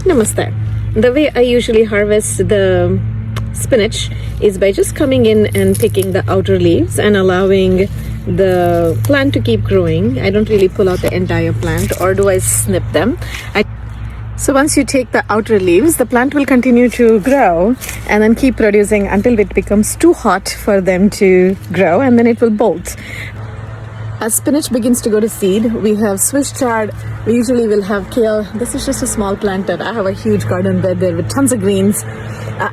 Namaste. The way I usually harvest the spinach is by just coming in and picking the outer leaves and allowing the plant to keep growing. I don't really pull out the entire plant, or do I snip them. So once you take the outer leaves, the plant will continue to grow and then keep producing until it becomes too hot for them to grow, and then it will bolt. As spinach begins to go to seed, we have Swiss chard. We usually will have kale. This is just a small planter. I have a huge garden bed there with tons of greens.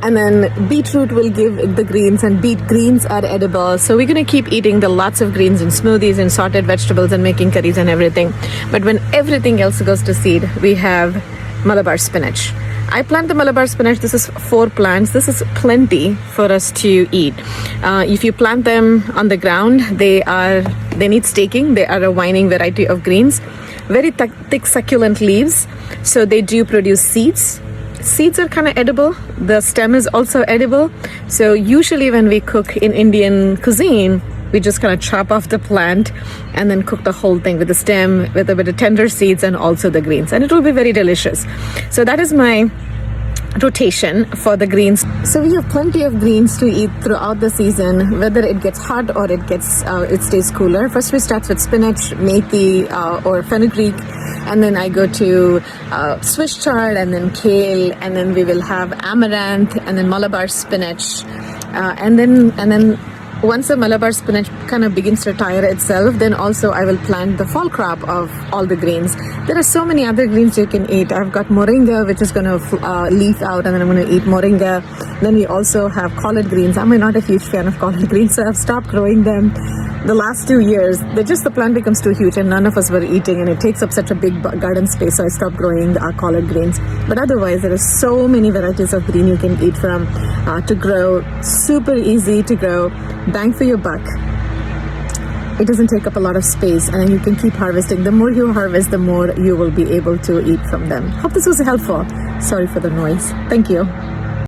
And then beetroot will give the greens, and beet greens are edible. So we're going to keep eating the lots of greens in smoothies and sorted vegetables and making curries and everything. But when everything else goes to seed, we have Malabar spinach. I plant the Malabar spinach. This is 4 plants. This is plenty for us to eat. If you plant them on the ground, they need staking. They are a vining variety of greens. Very thick succulent leaves. So they do produce seeds. Seeds are kind of edible. The stem is also edible. So usually when we cook in Indian cuisine, we just kind of chop off the plant and then cook the whole thing with the stem, with the tender seeds and also the greens. And it will be very delicious. So that is my rotation for the greens. So we have plenty of greens to eat throughout the season, whether it gets hot or it stays cooler. First we start with spinach, methi or fenugreek, and then I go to Swiss chard, and then kale, and then we will have amaranth, and then Malabar spinach, and then once the Malabar spinach kind of begins to tire itself, then also I will plant the fall crop of all the greens. There are so many other greens you can eat. I've got moringa, which is going to leaf out, and then I'm going to eat moringa. Then we also have collard greens. I'm not a huge fan of collard greens, so I've stopped growing them. The last 2 years, the plant becomes too huge and none of us were eating, and it takes up such a big garden space, so I stopped growing collard greens. But otherwise, there are so many varieties of green you can eat from to grow. Super easy to grow. Bang for your buck. It doesn't take up a lot of space, and then you can keep harvesting. The more you harvest, the more you will be able to eat from them. Hope this was helpful. Sorry for the noise. Thank you.